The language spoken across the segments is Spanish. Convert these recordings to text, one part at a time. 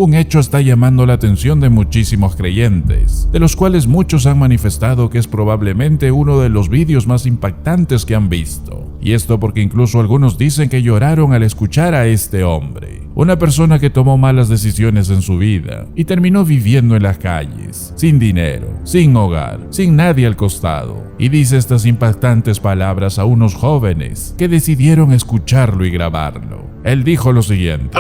Un hecho está llamando la atención de muchísimos creyentes, de los cuales muchos han manifestado que es probablemente uno de los vídeos más impactantes que han visto. Y esto porque incluso algunos dicen que lloraron al escuchar a este hombre, una persona que tomó malas decisiones en su vida y terminó viviendo en las calles, sin dinero, sin hogar, sin nadie al costado, y dice estas impactantes palabras a unos jóvenes que decidieron escucharlo y grabarlo. Él dijo lo siguiente: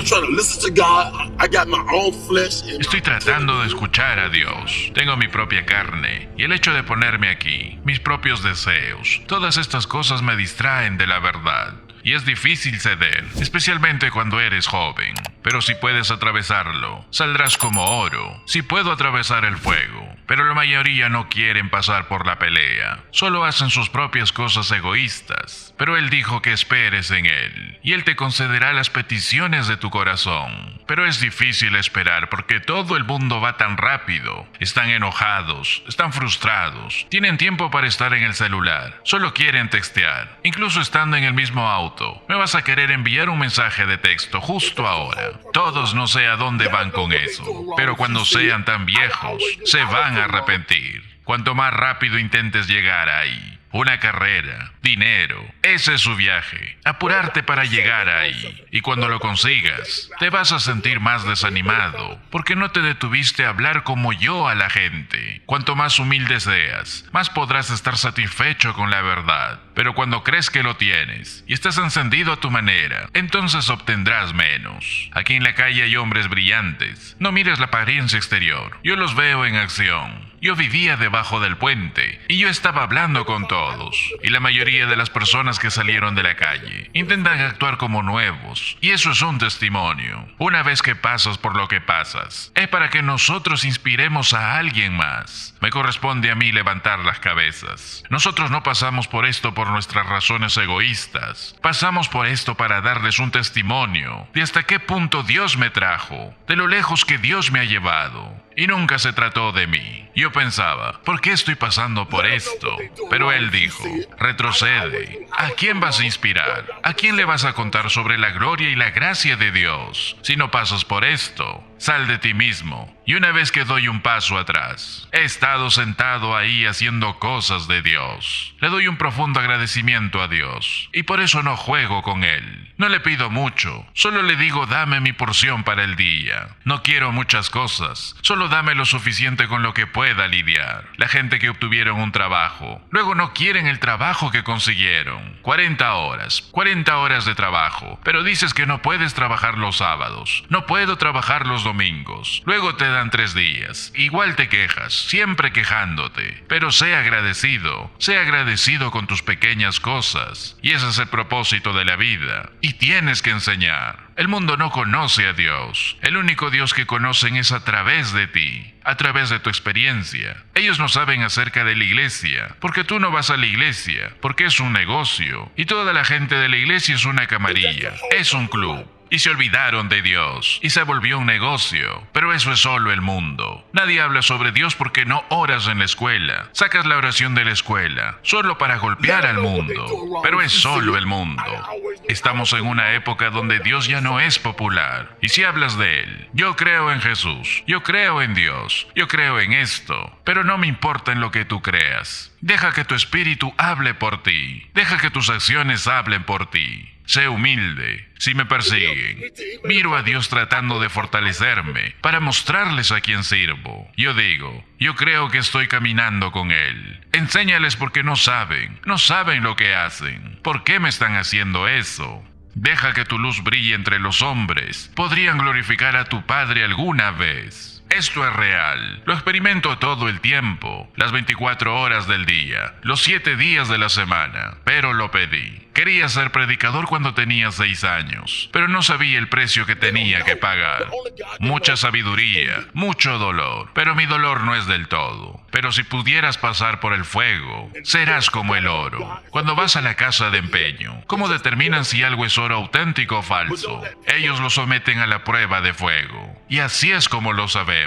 Estoy tratando de escuchar a Dios. Tengo mi propia carne y el hecho de ponerme aquí, mis propios deseos, todas estas cosas me distraen de la verdad. Y es difícil ceder, especialmente cuando eres joven. Pero si puedes atravesarlo, saldrás como oro. Si puedo atravesar el fuego. Pero la mayoría no quieren pasar por la pelea. Solo hacen sus propias cosas egoístas. Pero Él dijo que esperes en Él, y Él te concederá las peticiones de tu corazón. Pero es difícil esperar porque todo el mundo va tan rápido. Están enojados, están frustrados, tienen tiempo para estar en el celular, solo quieren textear, incluso estando en el mismo auto. Me vas a querer enviar un mensaje de texto justo ahora. Todos no sé a dónde van con eso, pero cuando sean tan viejos, se van a arrepentir. Cuanto más rápido intentes llegar ahí. Una carrera, dinero, ese es su viaje. Apurarte para llegar ahí. Y cuando lo consigas, te vas a sentir más desanimado, porque no te detuviste a hablar como yo a la gente. Cuanto más humilde seas, más podrás estar satisfecho con la verdad. Pero cuando crees que lo tienes, y estás encendido a tu manera, entonces obtendrás menos. Aquí en la calle hay hombres brillantes. No mires la apariencia exterior. Yo los veo en acción. Yo vivía debajo del puente y yo estaba hablando con todos. Y la mayoría de las personas que salieron de la calle intentan actuar como nuevos. Y eso es un testimonio. Una vez que pasas por lo que pasas, es para que nosotros inspiremos a alguien más. Me corresponde a mí levantar las cabezas. Nosotros no pasamos por esto por nuestras razones egoístas. Pasamos por esto para darles un testimonio de hasta qué punto Dios me trajo, de lo lejos que Dios me ha llevado. Y nunca se trató de mí. Yo pensaba, ¿por qué estoy pasando por esto? Pero Él dijo, retrocede. ¿A quién vas a inspirar? ¿A quién le vas a contar sobre la gloria y la gracia de Dios? Si no pasas por esto, sal de ti mismo. Y una vez que doy un paso atrás, he estado sentado ahí haciendo cosas de Dios. Le doy un profundo agradecimiento a Dios. Y por eso no juego con Él. No le pido mucho. Solo le digo, dame mi porción para el día. No quiero muchas cosas. Solo dame lo suficiente con lo que pueda lidiar. La gente que obtuvieron un trabajo, luego no quieren el trabajo que consiguieron. 40 horas de trabajo. Pero dices que no puedes trabajar los sábados. No puedo trabajar los domingos. Luego te dan 3 días. Igual te quejas, siempre quejándote. Pero sé agradecido con tus pequeñas cosas. Y ese es el propósito de la vida. Y tienes que enseñar. El mundo no conoce a Dios. El único Dios que conocen es a través de ti, a través de tu experiencia. Ellos no saben acerca de la iglesia, porque tú no vas a la iglesia, porque es un negocio. Y toda la gente de la iglesia es una camarilla, es un club. Y se olvidaron de Dios, y se volvió un negocio. Pero eso es solo el mundo. Nadie habla sobre Dios porque no oras en la escuela. Sacas la oración de la escuela, solo para golpear al mundo. Pero es solo el mundo. Estamos en una época donde Dios ya no es popular. Y si hablas de Él, yo creo en Jesús, yo creo en Dios, yo creo en esto. Pero no me importa en lo que tú creas. Deja que tu espíritu hable por ti. Deja que tus acciones hablen por ti. Sé humilde. Si me persiguen, miro a Dios tratando de fortalecerme para mostrarles a quién sirvo. Yo digo, yo creo que estoy caminando con Él. Enséñales porque no saben lo que hacen. ¿Por qué me están haciendo eso? Deja que tu luz brille entre los hombres. Podrían glorificar a tu Padre alguna vez. Esto es real. Lo experimento todo el tiempo, las 24 horas del día, los 7 días de la semana, pero lo pedí. Quería ser predicador cuando tenía 6 años, pero no sabía el precio que tenía que pagar. Mucha sabiduría, mucho dolor, pero mi dolor no es del todo. Pero si pudieras pasar por el fuego, serás como el oro. Cuando vas a la casa de empeño, ¿cómo determinan si algo es oro auténtico o falso? Ellos lo someten a la prueba de fuego. Y así es como lo sabemos.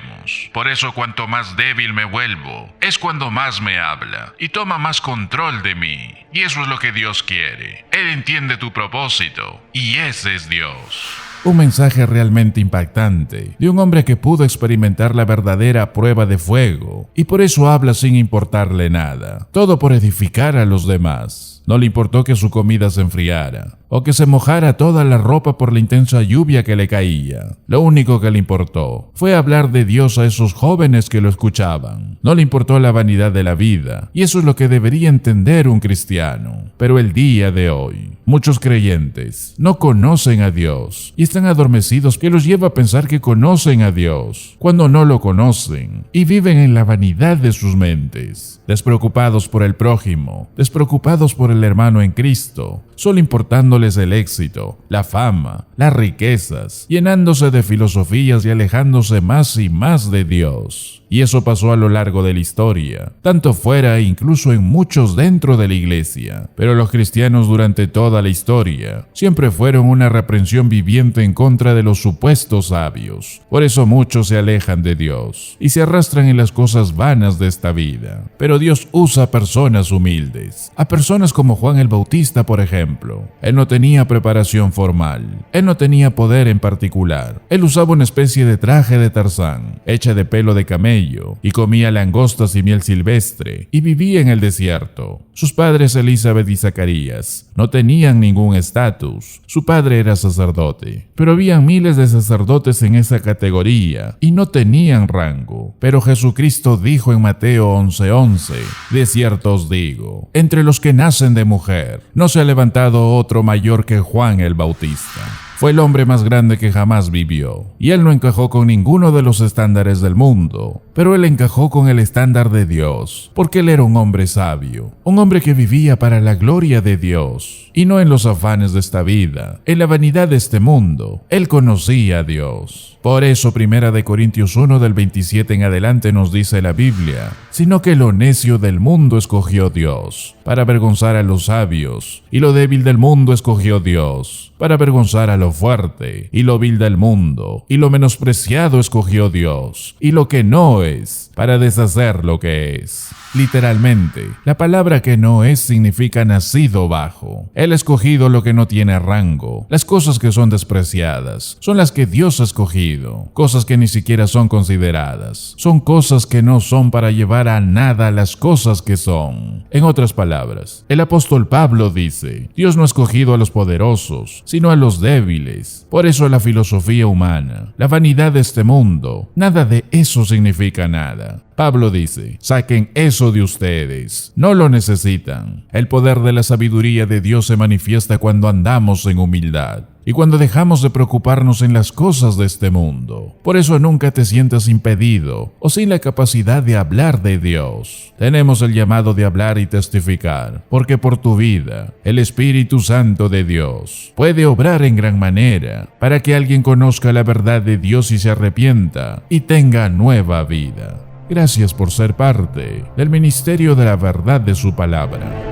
Por eso cuanto más débil me vuelvo, es cuando más me habla y toma más control de mí. Y eso es lo que Dios quiere. Él entiende tu propósito y ese es Dios. Un mensaje realmente impactante de un hombre que pudo experimentar la verdadera prueba de fuego y por eso habla sin importarle nada, todo por edificar a los demás. No le importó que su comida se enfriara o que se mojara toda la ropa por la intensa lluvia que le caía. Lo único que le importó fue hablar de Dios a esos jóvenes que lo escuchaban. No le importó la vanidad de la vida, y eso es lo que debería entender un cristiano. Pero el día de hoy, muchos creyentes no conocen a Dios y están adormecidos, que los lleva a pensar que conocen a Dios cuando no lo conocen, y viven en la vanidad de sus mentes, despreocupados por el prójimo, despreocupados por el hermano en Cristo, solo importándoles el éxito, la fama, las riquezas, llenándose de filosofías y alejándose más y más de Dios. Y eso pasó a lo largo de la historia, tanto fuera e incluso en muchos dentro de la iglesia. Pero los cristianos durante toda la historia siempre fueron una reprensión viviente en contra de los supuestos sabios. Por eso muchos se alejan de Dios y se arrastran en las cosas vanas de esta vida. Pero Dios usa a personas humildes, a personas como Juan el Bautista, por ejemplo. Él no tenía preparación formal, él no tenía poder en particular. Él usaba una especie de traje de Tarzán, hecha de pelo de camello, y comía langostas y miel silvestre, y vivía en el desierto. Sus padres Elizabeth y Zacarías no tenían ningún estatus. Su padre era sacerdote, pero había miles de sacerdotes en esa categoría y no tenían rango. Pero Jesucristo dijo en Mateo 11:11, de cierto os digo, entre los que nacen de mujer, no se ha levantado otro mayor que Juan el Bautista. Fue el hombre más grande que jamás vivió, y él no encajó con ninguno de los estándares del mundo, pero él encajó con el estándar de Dios, porque él era un hombre sabio, un hombre que vivía para la gloria de Dios, y no en los afanes de esta vida, en la vanidad de este mundo. Él conocía a Dios. Por eso 1 Corintios 1 del 27 en adelante nos dice la Biblia, sino que lo necio del mundo escogió Dios, para avergonzar a los sabios, y lo débil del mundo escogió Dios, para avergonzar a lo fuerte, y lo vil del mundo, y lo menospreciado escogió Dios, y lo que no es, para deshacer lo que es. Literalmente, la palabra que no es significa nacido bajo. Él ha escogido lo que no tiene rango. Las cosas que son despreciadas son las que Dios ha escogido, cosas que ni siquiera son consideradas. Son cosas que no son para llevar a nada las cosas que son. En otras palabras, el apóstol Pablo dice, Dios no ha escogido a los poderosos, sino a los débiles. Por eso la filosofía humana, la vanidad de este mundo, nada de eso significa nada. Pablo dice, saquen eso de ustedes, no lo necesitan. El poder de la sabiduría de Dios se manifiesta cuando andamos en humildad y cuando dejamos de preocuparnos en las cosas de este mundo. Por eso nunca te sientas impedido o sin la capacidad de hablar de Dios. Tenemos el llamado de hablar y testificar, porque por tu vida, el Espíritu Santo de Dios puede obrar en gran manera para que alguien conozca la verdad de Dios y se arrepienta y tenga nueva vida. Gracias por ser parte del ministerio de la verdad de su palabra.